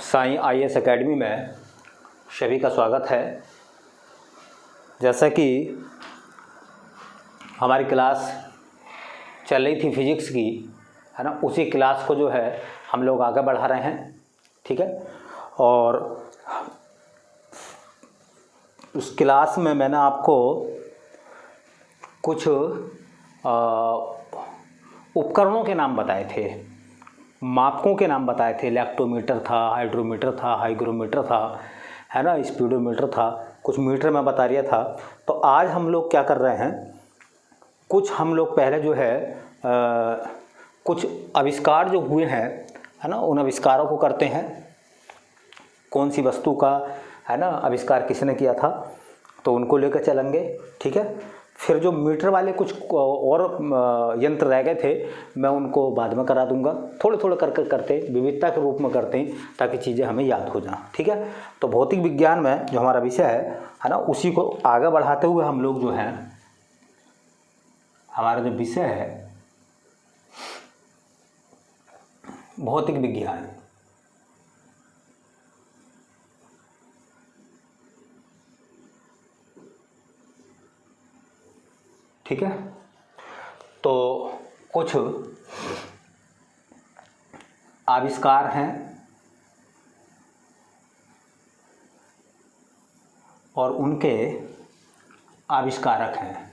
Sai IAS academy में सभी का स्वागत है। जैसा कि हमारी क्लास चल रही थी फिजिक्स की, है ना, उसी क्लास को जो है हम लोग आगे बढ़ा रहे हैं, ठीक है। और उस क्लास में मैंने आपको कुछ उपकरणों के नाम बताए थे, मापकों के नाम बताए थे। इलेक्ट्रोमीटर था, हाइड्रोमीटर था, हाइग्रोमीटर था, है ना, स्पीडोमीटर था, कुछ मीटर में बता दिया था। तो आज हम लोग क्या कर रहे हैं, कुछ हम लोग पहले जो है कुछ आविष्कार जो हुए हैं, है ना, उन आविष्कारों को करते हैं। कौन सी वस्तु का, है ना, आविष्कार किसने किया था, तो उनको लेकर चलेंगे, ठीक है। फिर जो मीटर वाले कुछ और यंत्र रह गए थे, मैं उनको बाद में करा दूंगा। थोड़े थोड़े करके करते, विविधता के रूप में करते हैं, ताकि चीज़ें हमें याद हो जाएं, ठीक है। तो भौतिक विज्ञान में जो हमारा विषय है ना, उसी को आगे बढ़ाते हुए हम लोग जो हैं, हमारा जो विषय है भौतिक विज्ञान, ठीक है। तो कुछ आविष्कार हैं और उनके आविष्कारक हैं,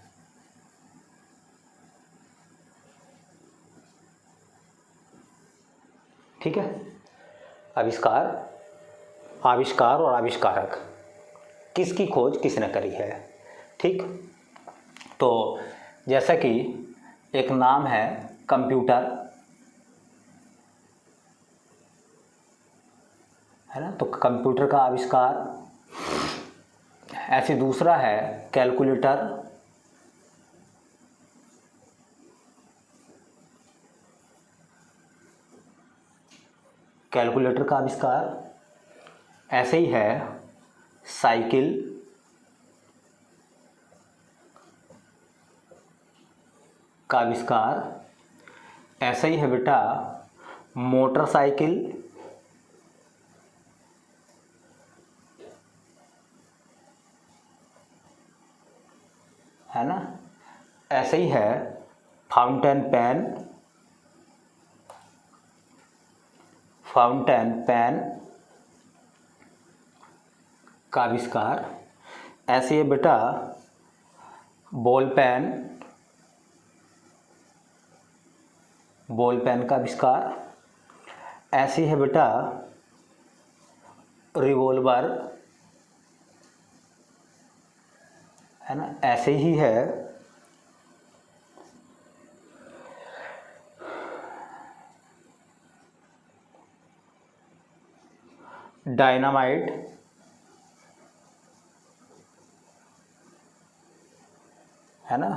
ठीक है। आविष्कार और आविष्कारक, किसकी खोज किसने करी है, ठीक। तो जैसा कि एक नाम है कंप्यूटर, है ना, तो कंप्यूटर का आविष्कार। ऐसे दूसरा है कैलकुलेटर, कैलकुलेटर का आविष्कार। ऐसे ही है साइकिल, का आविष्कार। ऐसे ही है बेटा मोटरसाइकिल, है ना। ऐसे ही है फाउंटेन पेन, का आविष्कार। ऐसे ही बेटा बॉल पेन का आविष्कार। ऐसी है बेटा रिवॉल्वर, है ना। ऐसे ही है डायनामाइट, है ना,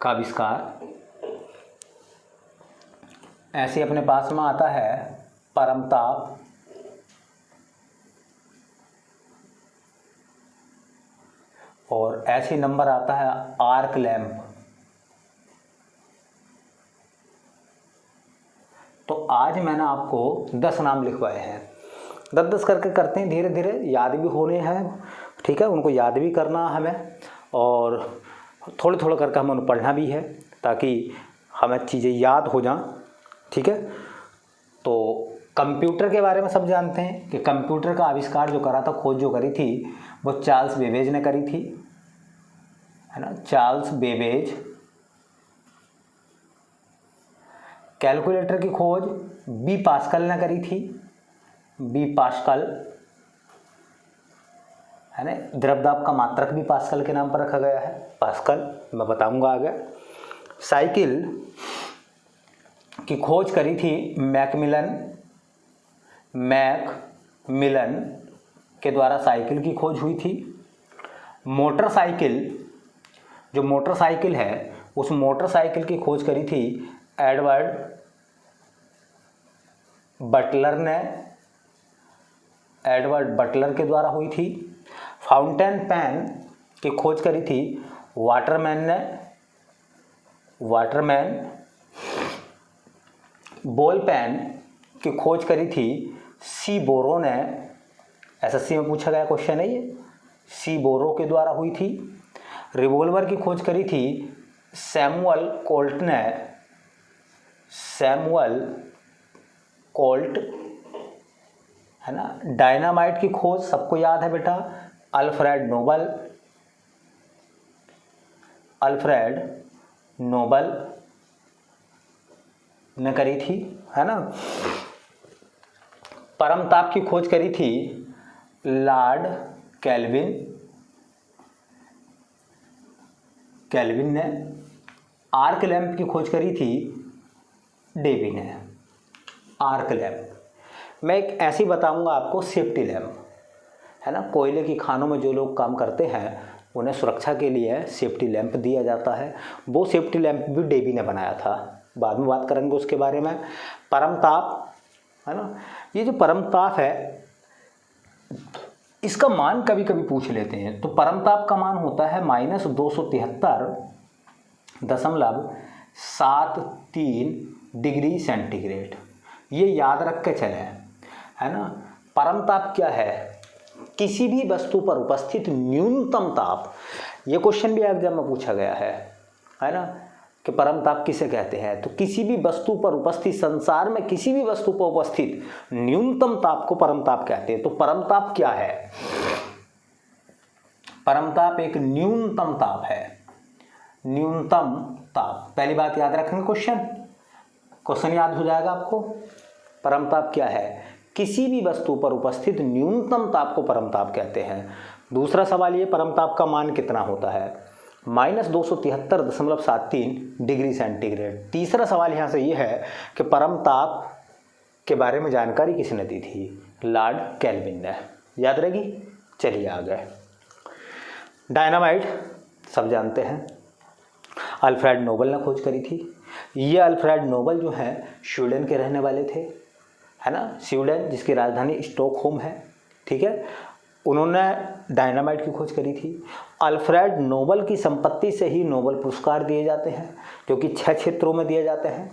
का आविष्कार। ऐसे अपने पास में आता है परमताप, और ऐसे नंबर आता है आर्क लैंप। तो आज मैंने आपको 10 नाम लिखवाए हैं, 10-10 करके करते हैं, धीरे धीरे याद भी होने हैं, ठीक है। उनको याद भी करना हमें, और थोड़े थोड़े करके हमें उन्हें पढ़ना भी है, ताकि हमें चीज़ें याद हो जाएं, ठीक है। तो कंप्यूटर के बारे में सब जानते हैं कि कंप्यूटर का आविष्कार जो करा था, खोज जो करी थी, वो चार्ल्स बेबेज ने करी थी, है ना, चार्ल्स बेबेज। कैलकुलेटर की खोज बी पास्कल ने करी थी, बी पास्कल, है ना। द्रव्यदाब का मात्रक भी पास्कल के नाम पर रखा गया है, पास्कल, मैं बताऊंगा आगे। साइकिल की खोज करी थी मैकमिलन के द्वारा साइकिल की खोज हुई थी। मोटरसाइकिल, जो मोटरसाइकिल है, उस मोटरसाइकिल की खोज करी थी एडवर्ड बटलर के द्वारा हुई थी। फाउंटेन पेन की खोज करी थी वाटरमैन। बॉल पेन की खोज करी थी सी बोरो ने, एसएससी में पूछा गया क्वेश्चन है ये, सी बोरो के द्वारा हुई थी। रिवॉल्वर की खोज करी थी सैमुअल कोल्ट ने, सैमुअल कोल्ट, है ना। डायनामाइट की खोज सबको याद है बेटा, अल्फ्रेड नोबल, अल्फ्रेड नोबल ने करी थी, है ना। परमताप की खोज करी थी लॉर्ड केल्विन, केल्विन ने। आर्क लैंप की खोज करी थी डेवी ने, आर्क लैंप। मैं एक ऐसी बताऊंगा आपको, सेफ्टी लैंप, है ना। कोयले की खानों में जो लोग काम करते हैं उन्हें सुरक्षा के लिए सेफ्टी लैंप दिया जाता है। वो सेफ्टी लैंप भी डेवी ने बनाया था, बाद में बात करेंगे उसके बारे में। परमताप, है ना, ये जो परमताप है इसका मान कभी कभी पूछ लेते हैं। तो परमताप का मान होता है -273.73 डिग्री सेंटीग्रेड। ये याद रख के चलें, है ना। परमताप क्या है? किसी भी वस्तु पर उपस्थित न्यूनतम ताप। ये क्वेश्चन भी एग्जाम में पूछा गया है ना, कि परमताप किसे कहते हैं। तो किसी भी वस्तु पर उपस्थित, संसार में किसी भी वस्तु पर उपस्थित न्यूनतम ताप को परमताप कहते हैं। तो परमताप क्या है? परमताप एक न्यूनतम ताप है, न्यूनतम ताप। पहली बात याद रखेंगे, क्वेश्चन याद हो जाएगा आपको। परमताप क्या है? किसी भी वस्तु पर उपस्थित न्यूनतम ताप को परमताप कहते हैं। दूसरा सवाल ये, परमताप का मान कितना होता है? -273.73 डिग्री सेंटीग्रेड। तीसरा सवाल यहाँ से ये है कि परमताप के बारे में जानकारी किसने दी थी? लॉर्ड केल्विन ने। याद रहेगी? चलिए आगे। डायनामाइट सब जानते हैं, अल्फ्रेड नोबल ने खोज करी थी। ये अल्फ्रेड नोबल जो है स्वीडन के रहने वाले थे, है ना। स्वीडन जिसकी राजधानी स्टॉकहोम है, ठीक है। उन्होंने डायनामाइट की खोज करी थी। अल्फ्रेड नोबल की संपत्ति से ही नोबल पुरस्कार दिए जाते हैं, जो कि 6 क्षेत्रों में दिए जाते हैं: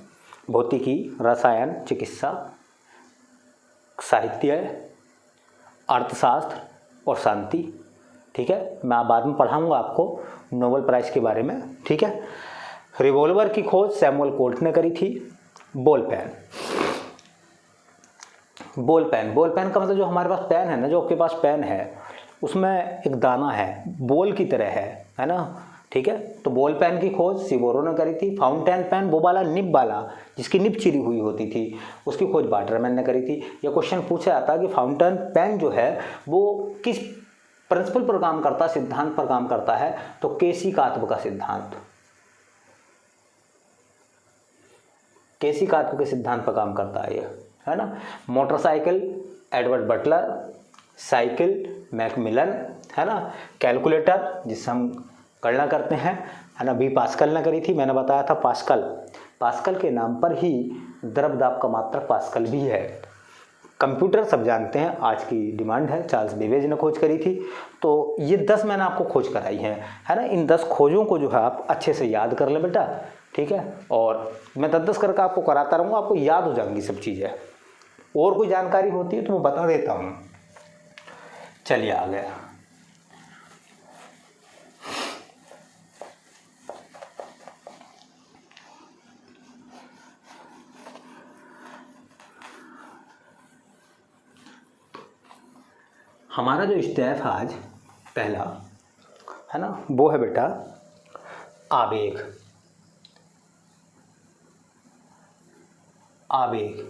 भौतिकी, रसायन, चिकित्सा, साहित्य, अर्थशास्त्र और शांति, ठीक है। मैं बाद में पढ़ाऊंगा आपको नोबेल प्राइज के बारे में, ठीक है। रिवॉल्वर की खोज सैमुअल कोल्ट ने करी थी। Ball pen, ball pen, ball pen का मतलब जो हमारे पास पेन है ना, जो आपके पास पेन है उसमें एक दाना है, बॉल की तरह है ना, ठीक है। तो बॉल पेन की खोज सीबोरो ने करी थी। फाउंटेन पेन, वो वाला निब वाला जिसकी निब चिरी हुई होती थी, उसकी खोज वाटरमैन ने करी थी। यह क्वेश्चन पूछा जाता है कि फाउंटेन पेन जो है वो किस प्रिंसिपल पर काम करता है, सिद्धांत पर काम करता है? तो केशिकात्व का सिद्धांत, केशिकात्व के सिद्धांत पर काम करता है ये, है ना। Motorcycle Edward Butler, cycle Macmillan, है ना। कैलकुलेटर जिससे हम गणना करते हैं, है ना, बी पास्कल ने करी थी। मैंने बताया था पास्कल, पास्कल के नाम पर ही द्रव दाब का मात्रक पास्कल भी है। कंप्यूटर सब जानते हैं, आज की डिमांड है, चार्ल्स बेबेज ने खोज करी थी। तो ये 10 मैंने आपको खोज कराई हैं, है ना। इन 10 खोजों को जो है आप अच्छे से याद कर ले बेटा, ठीक है। और मैं 10-10 करके आपको कराता रहूँगा, आपको याद हो जाएंगी सब चीज़ें। और कोई जानकारी होती है तो मैं बता देता हूँ। चलिए आगे। हमारा जो स्टेप है आज पहला, है ना, वो है बेटा आवेग। आवेग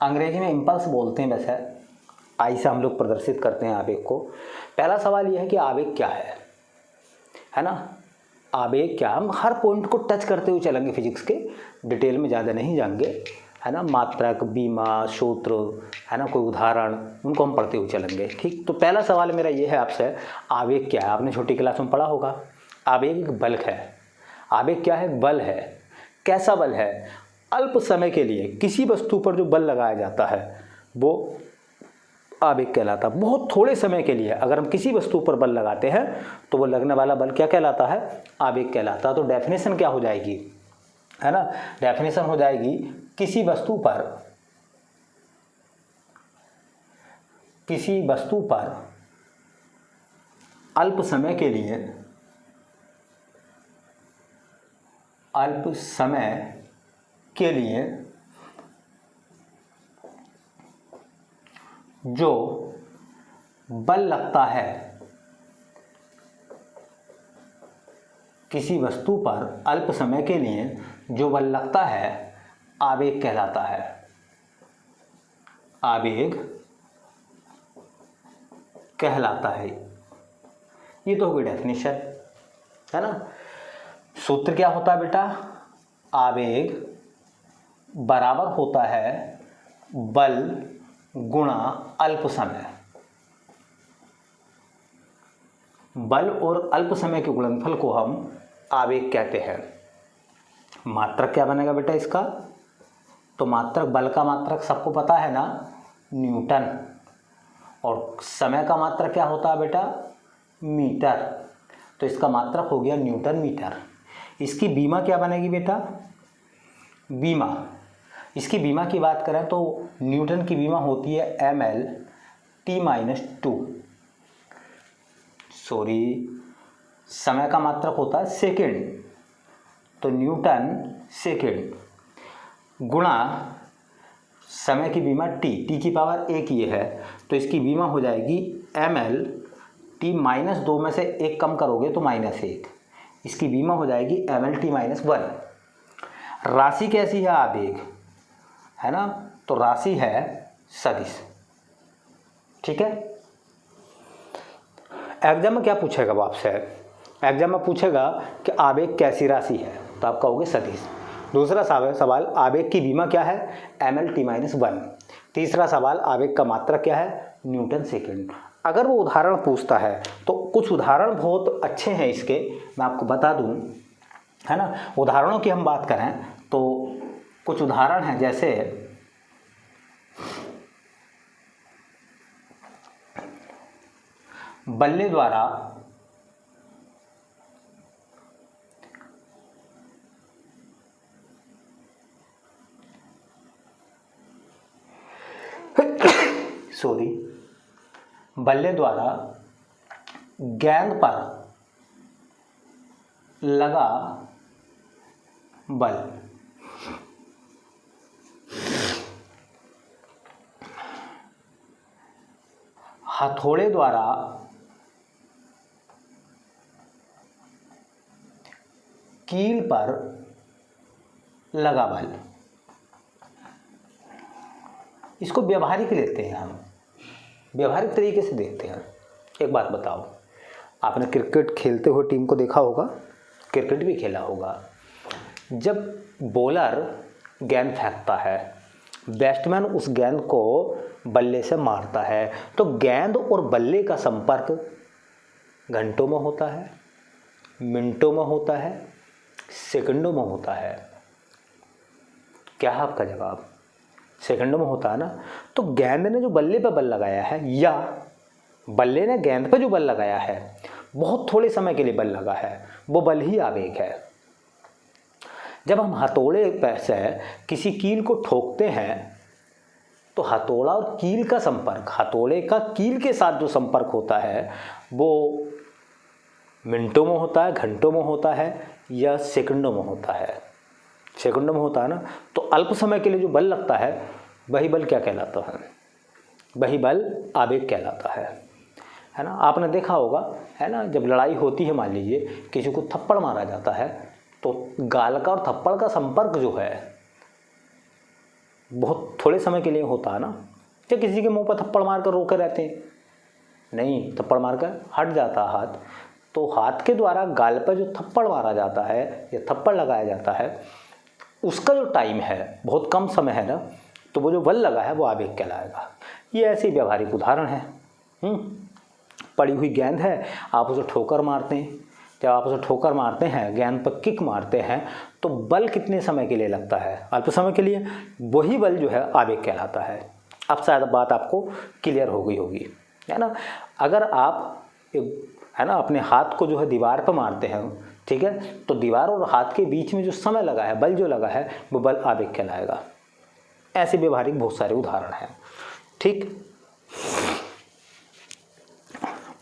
अंग्रेजी में इम्पल्स बोलते हैं, वैसे आई से हम लोग प्रदर्शित करते हैं आवेग को। पहला सवाल यह है कि आवेग क्या है ना। आवेग क्या, हम हर पॉइंट को टच करते हुए चलेंगे, फिजिक्स के डिटेल में ज़्यादा नहीं जाएंगे, है ना। मात्रक, बीमा, सूत्र, है ना, कोई उदाहरण, उनको हम पढ़ते हुए चलेंगे, ठीक। तो पहला सवाल मेरा ये है आपसे, आवेग क्या है? आपने छोटी क्लास में पढ़ा होगा, आवेग एक बल है। आवेग क्या है? बल है। कैसा बल है? अल्प समय के लिए किसी वस्तु पर जो बल लगाया जाता है वो आवेग कहलाता है। बहुत थोड़े समय के लिए अगर हम किसी वस्तु पर बल लगाते हैं तो वो लगने वाला बल क्या कहलाता है? आवेग कहलाता है। तो डेफिनेशन क्या हो जाएगी, है ना, डेफिनेशन हो जाएगी, किसी वस्तु पर किसी वस्तु पर अल्प समय के लिए जो बल लगता है, किसी वस्तु पर अल्प समय के लिए जो बल लगता है आवेग कहलाता है। आवेग कहलाता है। ये तो होगी डेफिनेशन, है ना। सूत्र क्या होता है बेटा? आवेग बराबर होता है बल गुणा अल्प समय। बल और अल्प समय के गुणनफल को हम आवेग कहते हैं। मात्रक क्या बनेगा बेटा इसका? तो मात्रक, बल का मात्रक सबको पता है ना, न्यूटन। और समय का मात्रक क्या होता है बेटा? मीटर। तो इसका मात्रक हो गया न्यूटन मीटर। इसकी बीमा क्या बनेगी बेटा? बीमा, इसकी बीमा की बात करें तो न्यूटन की बीमा होती है mL/t-2। समय का मात्रक होता है सेकेंड, तो न्यूटन सेकेंड गुणा समय की बीमा टी की पावर एक ये है, तो इसकी बीमा हो जाएगी mL/t-2 में से एक कम करोगे तो -1, इसकी बीमा हो जाएगी mL/t-1। राशि कैसी है? आवेग, है ना, तो राशि है सदिश। ठीक है। एग्जाम में क्या पूछेगा वो आपसे? एग्जाम में पूछेगा कि आवेग कैसी राशि है, तो आप कहोगे सदिश। दूसरा सवाल आवेग की बीमा क्या है? mL/t-1। तीसरा सवाल आवेग का मात्रक क्या है? Newton second. अगर वो उदाहरण पूछता है तो कुछ उदाहरण बहुत अच्छे हैं इसके, मैं आपको बता दूं, है ना। उदाहरणों की हम बात करें तो कुछ उदाहरण हैं, जैसे बल्ले द्वारा गेंद पर लगा बल। हथौड़े द्वारा कील पर लगा बल। इसको व्यवहारिक लेते हैं हम, व्यवहारिक तरीके से देखते हैं। एक बात बताओ, आपने क्रिकेट खेलते हुए टीम को देखा होगा, क्रिकेट भी खेला होगा। जब बॉलर गेंद फेंकता है, बैट्समैन उस गेंद को बल्ले से मारता है, तो गेंद और बल्ले का संपर्क घंटों में होता है, मिनटों में होता है, सेकंडों में होता है। क्या है आपका जवाब? सेकंडों में होता है ना। तो गेंद ने जो बल्ले पर बल लगाया है या बल्ले ने गेंद पर जो बल लगाया है, बहुत थोड़े समय के लिए बल लगा है, वो बल ही आवेग है। जब हम हथौड़े पर से किसी कील को ठोकते हैं तो हथौड़ा और कील का संपर्क, हथौड़े का कील के साथ जो संपर्क होता है वो मिनटों में होता है, घंटों में होता है या सेकंडों में होता है? सेकंडों में होता है ना। तो अल्प समय के लिए जो बल लगता है वही बल क्या कहलाता है? वही बल आवेग कहलाता है ना। आपने देखा होगा, है ना, जब लड़ाई होती है, मान लीजिए किसी को थप्पड़ मारा जाता है, तो गाल का और थप्पड़ का संपर्क जो है बहुत थोड़े समय के लिए होता है ना। क्या किसी के मुंह पर थप्पड़ मारकर रोके रहते हैं? नहीं, थप्पड़ मारकर हट जाता हाथ। तो हाथ के द्वारा गाल पर जो थप्पड़ मारा जाता है या थप्पड़ लगाया जाता है, उसका जो टाइम है बहुत कम समय है ना, तो वो जो बल लगा है वो आवेग कहलाएगा। ये ऐसे व्यवहारिक उदाहरण है। पड़ी हुई गेंद है, आप उसे ठोकर मारते हैं। जब आप उसे ठोकर मारते हैं, गेंद पर किक मारते हैं, तो बल कितने समय के लिए लगता है? अल्प समय के लिए। वही बल जो है आवेग कहलाता है। अब शायद बात आपको क्लियर हो गई होगी, है ना। अगर आप है ना अपने हाथ को जो है दीवार पर मारते हैं, ठीक है, तो दीवार और हाथ के बीच में जो समय लगा है, बल जो लगा है, वो बल आवेग कहलाएगा। ऐसे व्यवहारिक बहुत सारे उदाहरण हैं। ठीक।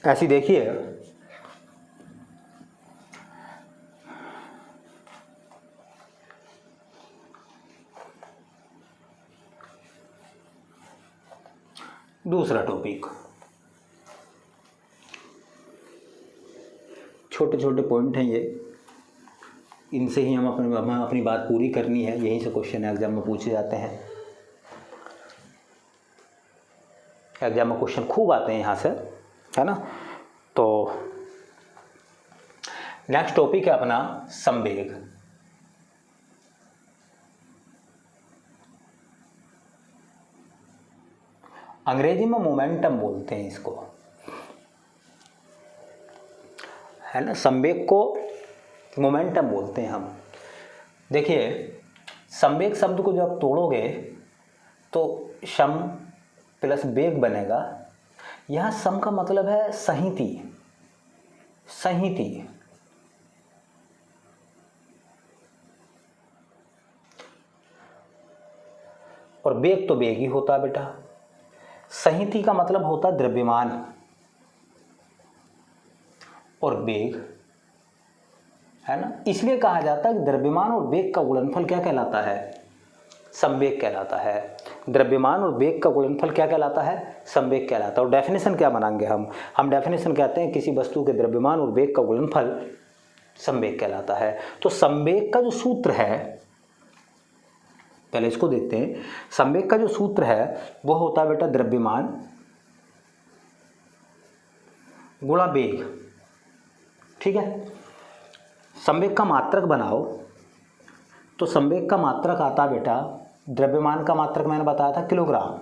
ऐसी देखिए, दूसरा टॉपिक, छोटे छोटे पॉइंट हैं ये, इनसे ही हमें अपनी बात पूरी करनी है। यहीं से क्वेश्चन एग्जाम में पूछे जाते हैं, एग्जाम में क्वेश्चन खूब आते हैं यहाँ से, है ना। तो नेक्स्ट टॉपिक है अपना संवेग। अंग्रेजी में मोमेंटम बोलते हैं इसको, है ना। संवेग को मोमेंटम बोलते हैं हम। देखिए, संवेग शब्द को जब तोड़ोगे तो सम प्लस वेग बनेगा। यहाँ सम का मतलब है सहिति, सहिति। और वेग तो वेग ही होता है बेटा। सहिति का मतलब होता है द्रव्यमान, और वेग, है ना। इसलिए कहा जाता है कि द्रव्यमान और वेग का गुणनफल क्या कहलाता है? संवेग कहलाता है। द्रव्यमान और वेग का गुणनफल क्या कहलाता है? संवेग कहलाता है। और डेफिनेशन क्या बनाएंगे हम डेफिनेशन कहते हैं किसी वस्तु के द्रव्यमान और वेग का गुणनफल संवेग कहलाता है। तो संवेग का जो सूत्र है, पहले इसको देखते हैं। संवेग का जो सूत्र है वो होता है बेटा द्रव्यमान गुणा वेग, ठीक है। संवेग का मात्रक बनाओ तो संवेग का मात्रक आता है बेटा, द्रव्यमान का मात्रक मैंने बताया था किलोग्राम,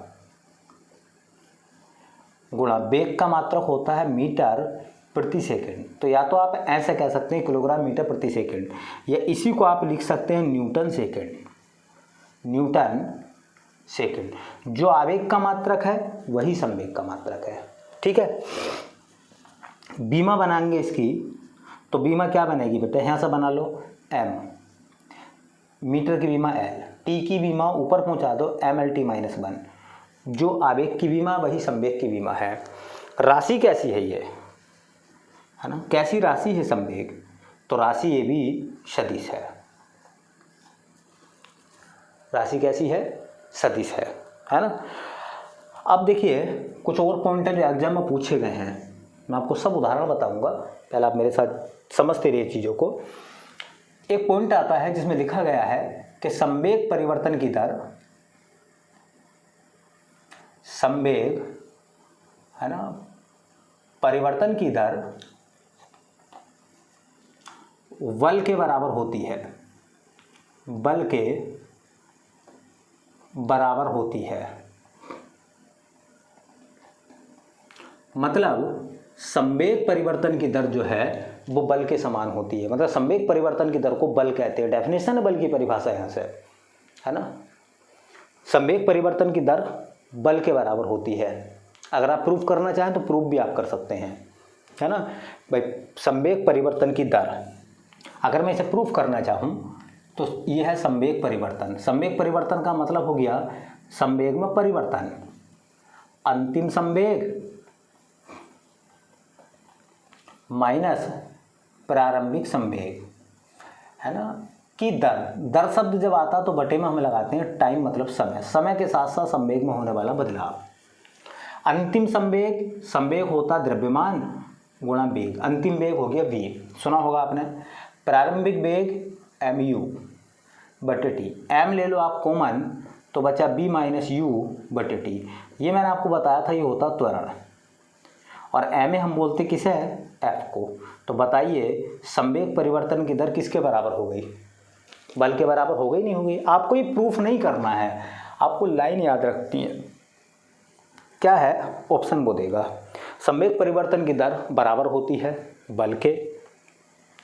गुणा वेग का मात्रक होता है मीटर प्रति सेकंड। तो या तो आप ऐसे कह सकते हैं किलोग्राम मीटर प्रति सेकंड, या इसी को आप लिख सकते हैं न्यूटन सेकंड, न्यूटन सेकंड। जो आवेग का मात्रक है वही संवेग का मात्रक है, ठीक है। बीमा बनाएंगे इसकी, तो बीमा क्या बनेगी बेटा, यहाँ से बना लो m, मीटर की बीमा l, t की बीमा ऊपर पहुँचा दो m/t-1। जो आवेग की बीमा वही संवेग की बीमा है। राशि कैसी है ये, है ना, कैसी राशि है संवेग? तो राशि ये भी सदिश है। राशि कैसी है? सदिश है ना। अब देखिए कुछ और पॉइंट है जो एग्जाम में पूछे गए हैं, मैं आपको सब उदाहरण बताऊंगा, पहले आप मेरे साथ समझते रहिए चीज़ों को। एक पॉइंट आता है जिसमें लिखा गया है कि संवेग परिवर्तन की दर, संवेग, है ना, परिवर्तन की दर बल के बराबर होती है, बल के बराबर होती है। मतलब संवेग परिवर्तन की दर जो है वो बल के समान होती है। मतलब संवेग परिवर्तन की दर को बल कहते हैं। डेफिनेशन है बल की परिभाषा यहाँ से, है ना। संवेग परिवर्तन की दर बल के बराबर होती है। अगर आप प्रूफ करना चाहें तो प्रूफ भी आप कर सकते हैं, है ना भाई। संवेग परिवर्तन की दर, अगर मैं इसे प्रूफ करना चाहूँ तो ये है संवेग परिवर्तन। संवेग परिवर्तन का मतलब हो गया संवेग में परिवर्तन, अंतिम संवेग माइनस प्रारंभिक संवेग, है ना, की दर। दर शब्द जब आता तो बटे में हम लगाते हैं टाइम, मतलब समय, समय के साथ साथ संवेग में होने वाला बदलाव। अंतिम संवेग, संवेग होता द्रव्यमान गुणा वेग, अंतिम वेग हो गया v, सुना होगा आपने। प्रारंभिक वेग mu बटे टी, m ले लो आप कॉमन तो बचा b माइनस u बटे टी। ये मैंने आपको बताया था, ये होता त्वरण, और m हम बोलते किसे है, f को। तो बताइए संवेग परिवर्तन की दर किसके बराबर हो गई? बल के बराबर हो गई, नहीं हो गई? आपको ये प्रूफ नहीं करना है, आपको लाइन याद रखती है। क्या है ऑप्शन, वो देगा संवेग परिवर्तन की दर बराबर होती है बल के,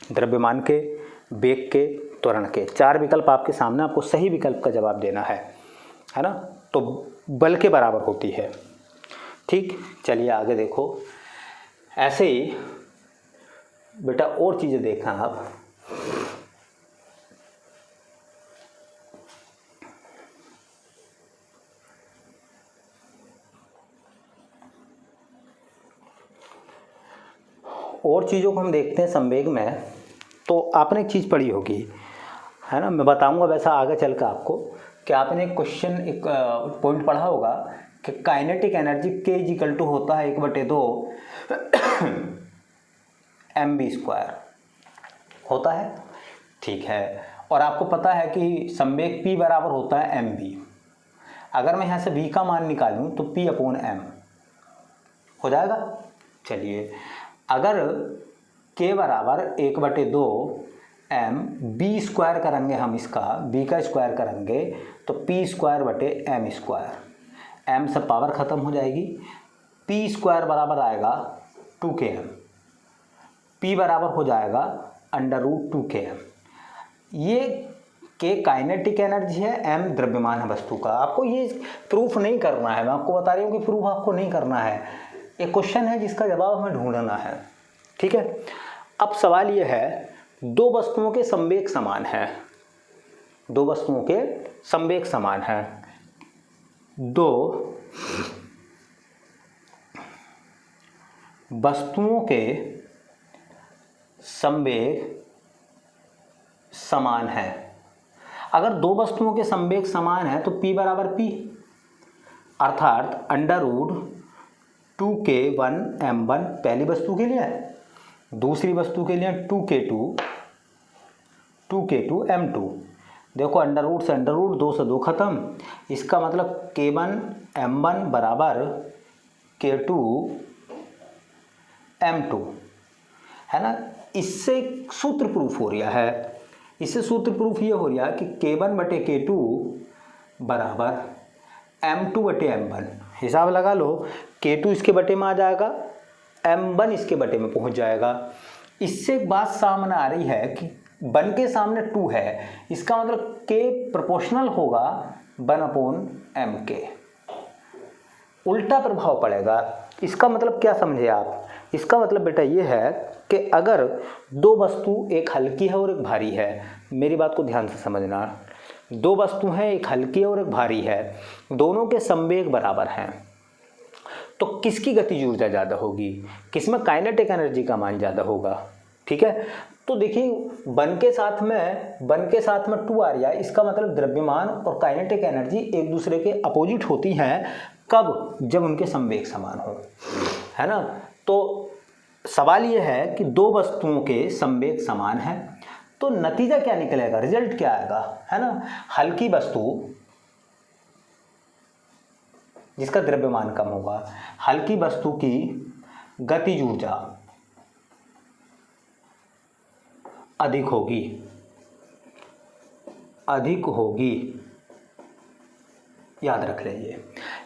द्रव्यमान के, वेग के, त्वरण के। चार विकल्प आपके सामने, आपको सही विकल्प का जवाब देना है ना। तो बल के बराबर होती है, ठीक। चलिए आगे देखो, ऐसे ही बेटा और चीज़ें देखना आप। और चीज़ों को हम देखते हैं संवेग में, तो आपने एक चीज़ पढ़ी होगी, है ना, मैं बताऊंगा वैसा आगे चल कर आपको, कि आपने एक क्वेश्चन, एक पॉइंट पढ़ा होगा कि kinetic energy K equal to होता है 1/2 mv² होता है, ठीक है। और आपको पता है कि संवेग P बराबर होता है mv। अगर मैं यहाँ से v का मान निकालूं तो P/m हो जाएगा। चलिए, अगर K बराबर 1/2 mv² करेंगे, हम इसका b का स्क्वायर करेंगे तो P²/m², m से पावर ख़त्म हो जाएगी, P² बराबर आएगा 2km, P बराबर हो जाएगा √2km। ये K काइनेटिक एनर्जी है, m द्रव्यमान है वस्तु का। आपको ये प्रूफ नहीं करना है, मैं आपको बता रही हूँ कि प्रूफ आपको नहीं करना है, एक क्वेश्चन है जिसका जवाब हमें ढूंढना है, ठीक है। अब सवाल ये है, दो वस्तुओं के संवेग समान है, दो वस्तुओं के संवेग समान है, दो वस्तुओं के संवेग समान है। अगर दो वस्तुओं के संवेग समान है तो P बराबर P, अर्थात √2k1m1 पहली वस्तु के लिए, दूसरी वस्तु के लिए 2k2m2। देखो अंडर से अंडर रूट, 2 से 2 खत्म, इसका मतलब k1m1 बराबर k2m2, है ना। इससे सूत्र प्रूफ हो रहा है, इससे सूत्र प्रूफ ये हो रहा है कि k1/k2 बराबर m2/m1। हिसाब लगा लो, k2 इसके बटे में आ जाएगा, m1 इसके बटे में पहुंच जाएगा। इससे एक बात सामने आ रही है कि 1 के सामने 2 है, इसका मतलब k प्रोपोर्शनल होगा 1/mk, उल्टा प्रभाव पड़ेगा। इसका मतलब क्या समझे आप? इसका मतलब बेटा ये है कि अगर दो वस्तु, एक हल्की है और एक भारी है, मेरी बात को ध्यान से समझना, दो वस्तु हैं, एक हल्की है और एक भारी है, दोनों के संवेग बराबर हैं, तो किसकी गतिज ऊर्जा ज़्यादा होगी, किसमें काइनेटिक एनर्जी का मान ज़्यादा होगा, ठीक है। तो देखिए 1 के साथ में 2 आ रहा है, इसका मतलब द्रव्यमान और काइनेटिक एनर्जी एक दूसरे के अपोजिट होती हैं, कब? जब उनके संवेग समान हो, है ना। तो सवाल यह है कि दो वस्तुओं के संवेग समान हैं, तो नतीजा क्या निकलेगा, रिजल्ट क्या आएगा, है ना। हल्की वस्तु जिसका द्रव्यमान कम होगा, हल्की वस्तु की गतिज ऊर्जा अधिक होगी, याद रख लीजिए।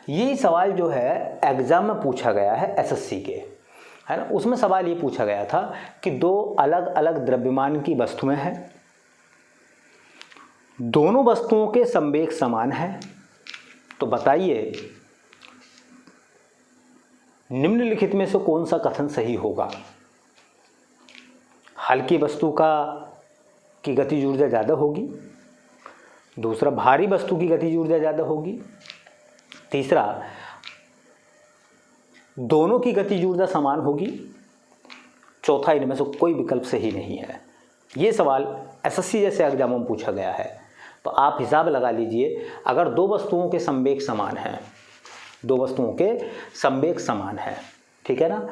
ये सवाल जो है एग्जाम में पूछा गया है एसएससी के, है ना। उसमें सवाल ये पूछा गया था कि दो अलग अलग द्रव्यमान की वस्तुएं हैं, दोनों वस्तुओं के संवेग समान हैं, तो बताइए निम्नलिखित में से कौन सा कथन सही होगा? हल्की वस्तु की गतिज ऊर्जा ज़्यादा होगी, दूसरा भारी वस्तु की गतिज ऊर्जा ज़्यादा होगी, तीसरा दोनों की गतिज ऊर्जा समान होगी, चौथा इनमें से कोई विकल्प सही नहीं है। ये सवाल एसएससी जैसे एग्जामों में पूछा गया है, तो आप हिसाब लगा लीजिए, अगर दो वस्तुओं के संवेग समान हैं, दो वस्तुओं के संवेग समान हैं, ठीक है ना,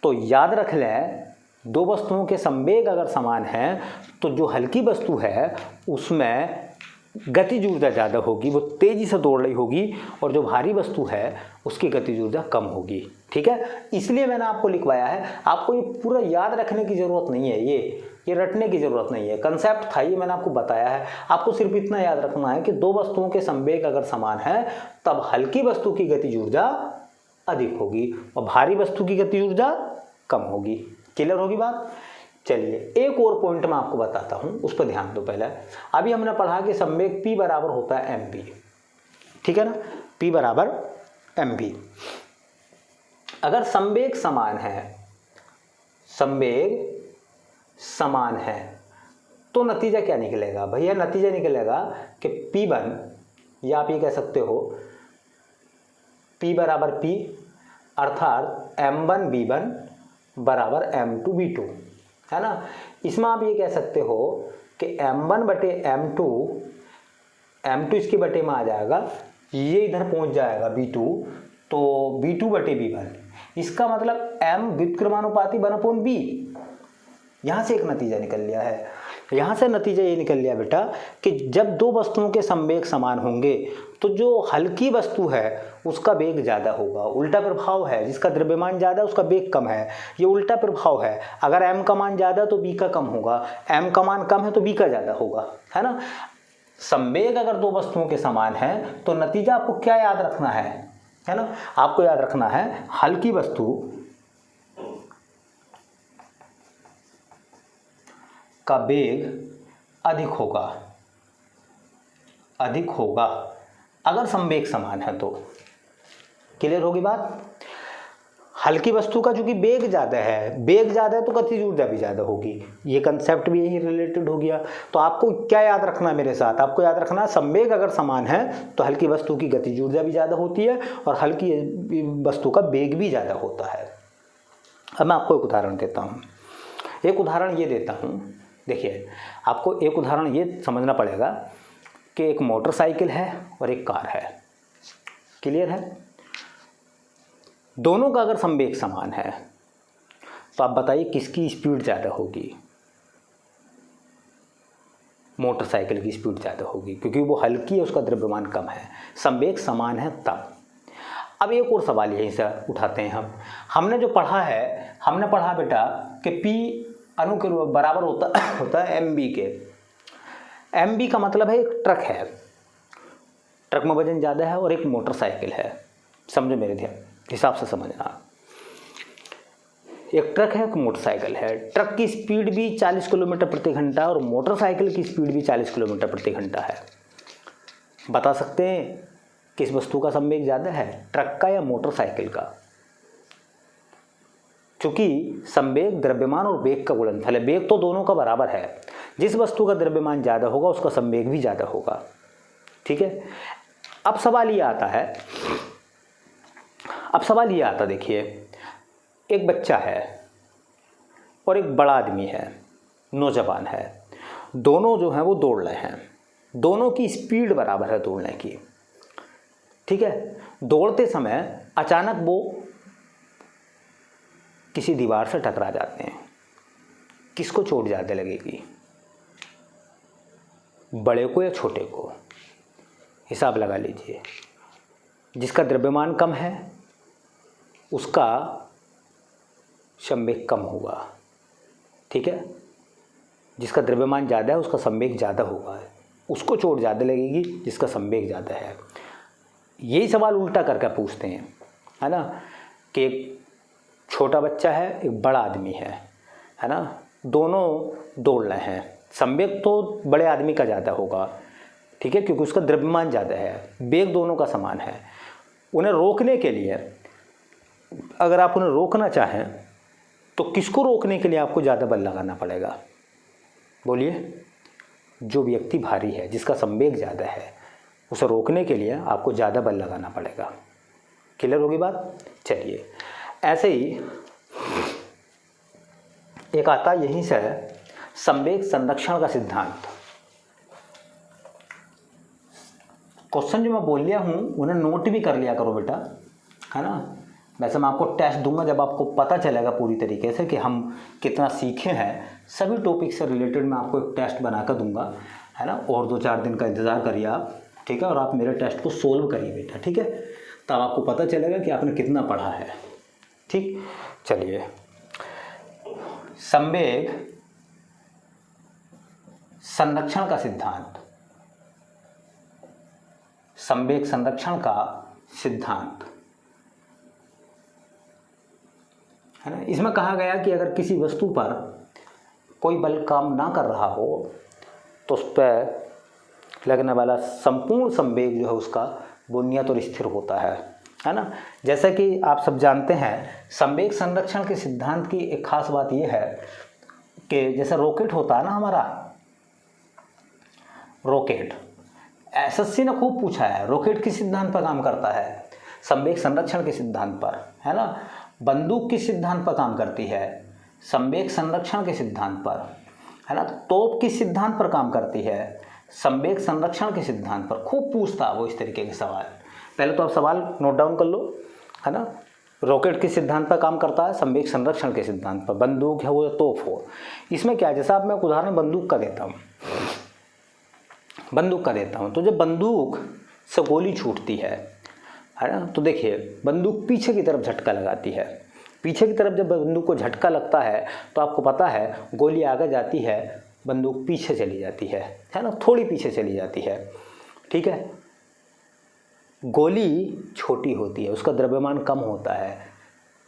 तो याद रख लें दो वस्तुओं के संवेग अगर समान हैं तो जो हल्की वस्तु है उसमें गतिज ऊर्जा ज़्यादा होगी, वो तेज़ी से दौड़ रही होगी, और जो भारी वस्तु है उसकी गतिज ऊर्जा कम होगी, ठीक है। इसलिए मैंने आपको लिखवाया है, आपको ये पूरा याद रखने की ज़रूरत नहीं है, ये रटने की ज़रूरत नहीं है, कंसेप्ट था ये, मैंने आपको बताया है। आपको सिर्फ इतना याद रखना है कि दो वस्तुओं के संवेग अगर समान है तब हल्की वस्तु की गतिज ऊर्जा अधिक होगी और भारी वस्तु की गतिज ऊर्जा कम होगी। क्लियर होगी बात? चलिए एक और पॉइंट मैं आपको बताता हूं, उस पर ध्यान दो। पहले अभी हमने पढ़ा कि संवेग P बराबर होता है mv, ठीक है ना, P बराबर mv। अगर संवेग समान है तो नतीजा क्या निकलेगा भैया? नतीजा निकलेगा कि P1, या आप ये कह सकते हो P बराबर P, अर्थात m1v1 बराबर m2 v2, है ना। इसमें आप ये कह सकते हो कि m1 बटे m2, m2 इसके बटे में आ जाएगा, ये इधर पहुंच जाएगा v2, तो v2 बटे v1। इसका मतलब m व्युत्क्रमानुपाती 1/b। यहाँ से एक नतीजा निकल लिया है। यहाँ से नतीजा ये निकल लिया बेटा कि जब दो वस्तुओं के संवेग समान होंगे तो जो हल्की वस्तु है उसका वेग ज़्यादा होगा। उल्टा प्रभाव है, जिसका द्रव्यमान ज़्यादा उसका वेग कम है, ये उल्टा प्रभाव है। अगर m का मान ज़्यादा तो b का कम होगा, m का मान कम है तो b का ज़्यादा होगा, है ना। संवेग अगर दो वस्तुओं के समान है तो नतीजा आपको क्या याद रखना है ना। आपको याद रखना है हल्की वस्तु का वेग अधिक होगा अगर संवेग समान है तो। क्लियर होगी बात। हल्की वस्तु का चूंकि वेग ज़्यादा है तो गतिज ऊर्जा भी ज़्यादा होगी। ये कंसेप्ट भी यही रिलेटेड हो गया। तो आपको क्या याद रखना है मेरे साथ, आपको याद रखना है संवेग अगर समान है तो हल्की वस्तु की गतिज ऊर्जा भी ज़्यादा होती है और हल्की वस्तु का वेग भी ज़्यादा होता है। अब मैं आपको एक उदाहरण देता हूँ। एक उदाहरण ये देता हूँ, देखिए आपको एक उदाहरण ये समझना पड़ेगा कि एक मोटरसाइकिल है और एक कार है। क्लियर है। दोनों का अगर संवेग समान है तो आप बताइए किसकी स्पीड ज़्यादा होगी। मोटरसाइकिल की स्पीड ज़्यादा होगी क्योंकि वो हल्की है, उसका द्रव्यमान कम है, संवेग समान है तब। अब एक और सवाल यहीं से उठाते हैं हमने जो पढ़ा है, हमने पढ़ा बेटा कि P अणु के बराबर होता है mb के। mb का मतलब है एक ट्रक है, ट्रक में वजन ज़्यादा है, और एक मोटरसाइकिल है। समझो मेरे ध्यान हिसाब से समझना। एक ट्रक है, एक मोटरसाइकिल है। ट्रक की स्पीड भी 40 किलोमीटर प्रति घंटा और मोटरसाइकिल की स्पीड भी 40 किलोमीटर प्रति घंटा है। बता सकते हैं किस वस्तु का संवेग ज़्यादा है, ट्रक का या मोटरसाइकिल का। चूंकि संवेग द्रव्यमान और वेग का गुणनफल है, वेग तो दोनों का बराबर है। जिस वस्तु का द्रव्यमान ज़्यादा होगा उसका संवेग भी ज़्यादा होगा। ठीक है। अब सवाल ये आता देखिए, एक बच्चा है और एक बड़ा आदमी है, नौजवान है। दोनों जो हैं वो दौड़ रहे हैं, दोनों की स्पीड बराबर है दौड़ने की। ठीक है। दौड़ते समय अचानक वो किसी दीवार से टकरा जाते हैं। किसको चोट ज़्यादा लगेगी, बड़े को या छोटे को? हिसाब लगा लीजिए। जिसका द्रव्यमान कम है उसका संवेग कम होगा। ठीक है। जिसका द्रव्यमान ज़्यादा है उसका संवेग ज़्यादा होगा, उसको चोट ज़्यादा लगेगी जिसका संवेग ज़्यादा है। यही सवाल उल्टा करके पूछते हैं, है ना, कि एक छोटा बच्चा है, एक बड़ा आदमी है ना, दोनों दौड़ रहे हैं। संवेग तो बड़े आदमी का ज़्यादा होगा, ठीक है, क्योंकि उसका द्रव्यमान ज़्यादा है। वेग दोनों का समान है। उन्हें रोकने के लिए, अगर आप उन्हें रोकना चाहें तो किसको रोकने के लिए आपको ज़्यादा बल लगाना पड़ेगा? बोलिए। जो व्यक्ति भारी है, जिसका संवेग ज़्यादा है, उसे रोकने के लिए आपको ज़्यादा बल लगाना पड़ेगा। क्लियर होगी बात। चलिए, ऐसे ही एक आता यहीं से संवेग संरक्षण का सिद्धांत। क्वेश्चन जो मैं बोल लिया हूँ उन्हें नोट भी कर लिया करो बेटा, है ना। वैसे मैं आपको टेस्ट दूंगा जब आपको पता चलेगा पूरी तरीके से कि हम कितना सीखे हैं। सभी टॉपिक से रिलेटेड मैं आपको एक टेस्ट बना कर दूंगा, है ना। और 2-4 दिन का इंतज़ार करिए आप, ठीक है। और आप मेरे टेस्ट को सोल्व करिए बेटा, ठीक है। तब आपको पता चलेगा कि आपने कितना पढ़ा है। ठीक। चलिए, संवेग संरक्षण का सिद्धांत। संवेग संरक्षण का सिद्धांत, है ना। इसमें कहा गया कि अगर किसी वस्तु पर कोई बल काम ना कर रहा हो तो उस पर लगने वाला संपूर्ण संवेग जो है उसका वो नियत और स्थिर होता है ना। जैसा कि आप सब जानते हैं, संवेग संरक्षण के सिद्धांत की एक खास बात यह है कि जैसे रॉकेट होता है ना, हमारा रॉकेट, एसएससी ने खूब पूछा है रॉकेट किस सिद्धांत पर काम करता है? संवेग संरक्षण के सिद्धांत पर, है ना। बंदूक किस सिद्धांत पर काम करती है? संवेग संरक्षण के सिद्धांत पर, है ना। तोप किस सिद्धांत पर काम करती है? संवेग संरक्षण के सिद्धांत पर। खूब पूछता वो इस तरीके के सवाल। पहले तो आप सवाल नोट डाउन कर लो, है ना। रॉकेट किस सिद्धांत पर काम करता है? संवेग संरक्षण के सिद्धांत पर। बंदूक है वो या तोप हो, इसमें क्या है, जैसा अब मैं एक उदाहरण बंदूक का देता हूँ, तो जब बंदूक से गोली छूटती है ना, तो देखिए बंदूक पीछे की तरफ झटका लगाती है। पीछे की तरफ जब बंदूक को झटका लगता है तो आपको पता है गोली आगे जाती है, बंदूक पीछे चली जाती है ना, थोड़ी पीछे चली जाती है, ठीक है। गोली छोटी होती है, उसका द्रव्यमान कम होता है,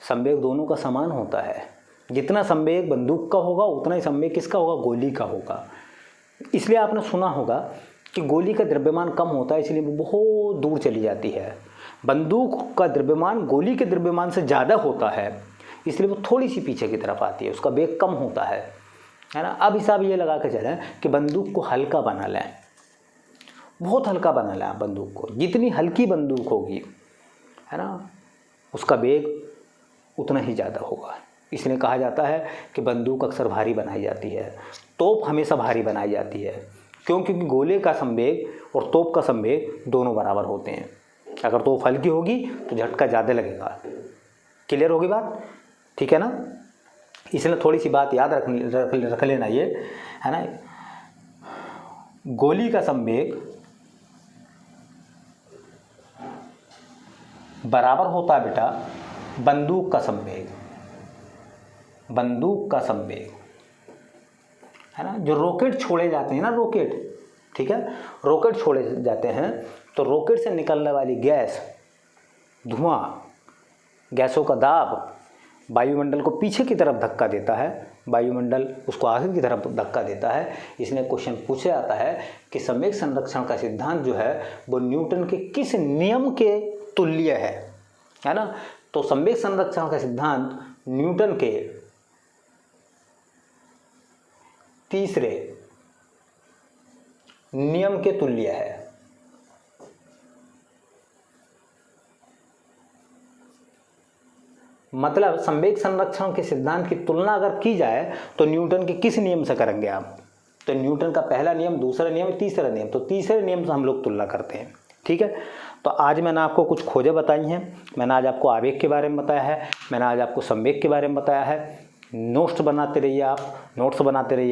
संवेग दोनों का समान होता है। जितना संवेग बंदूक का होगा उतना ही संवेग किसका होगा? गोली का होगा। इसलिए आपने सुना होगा कि गोली का द्रव्यमान कम होता है, इसलिए वो बहुत दूर चली जाती है। बंदूक का द्रव्यमान गोली के द्रव्यमान से ज़्यादा होता है, इसलिए वो थोड़ी सी पीछे की तरफ आती है, उसका वेग कम होता है ना। अब हिसाब ये लगा के चलें कि बंदूक को हल्का बना लें, बहुत हल्का बना लें आप बंदूक को। जितनी हल्की बंदूक होगी, है ना, उसका वेग उतना ही ज़्यादा होगा। इसलिए कहा जाता है कि बंदूक अक्सर भारी बनाई जाती है, तोप हमेशा भारी बनाई जाती है। क्यों? क्योंकि गोले का संवेग और तोप का संवेग दोनों बराबर होते हैं। अगर तोप हल्की होगी तो झटका ज़्यादा लगेगा। क्लियर होगी बात? ठीक है ना। इसलिए थोड़ी सी बात याद रख लेना ये, है ना। गोली का संवेग बराबर होता है बेटा बंदूक का संवेग, बंदूक का संवेग, है ना। जो रॉकेट छोड़े जाते हैं ना, रॉकेट, ठीक है, रॉकेट छोड़े जाते हैं तो रॉकेट से निकलने वाली गैस, धुआं, गैसों का दाब वायुमंडल को पीछे की तरफ धक्का देता है, वायुमंडल उसको आगे की तरफ धक्का देता है। इसलिए क्वेश्चन पूछा जाता है कि संवेग संरक्षण का सिद्धांत जो है वो न्यूटन के किस नियम के तुल्य है ना। तो संवेग संरक्षण का सिद्धांत न्यूटन के तीसरे नियम के तुल्य है। मतलब संवेग संरक्षण के सिद्धांत की तुलना अगर की जाए तो न्यूटन के किस नियम से करेंगे आप? तो न्यूटन का पहला नियम, दूसरा नियम, तीसरा नियम, तो तीसरे नियम से हम लोग तुलना करते हैं, ठीक है। तो आज मैंने आपको कुछ खोजें बताई हैं। मैंने आज आपको आवेग के बारे में बताया है, मैंने आज आपको संवेग के बारे में बताया है। नोट्स बनाते रहिए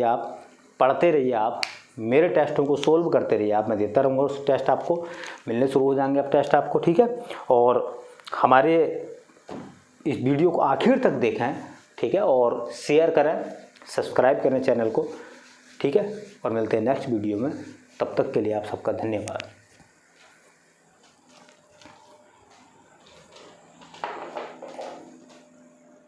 आप, पढ़ते रहिए आप, मेरे टेस्टों को सोल्व करते रहिए आप। मैं देता रहूँगा उस टेस्ट, आपको मिलने शुरू हो जाएंगे अब टेस्ट आपको, ठीक है। और हमारे इस वीडियो को आखिर तक देखें, ठीक है, और शेयर करें, सब्सक्राइब करें चैनल को, ठीक है। और मिलते हैं नेक्स्ट वीडियो में, तब तक के लिए आप सबका धन्यवाद।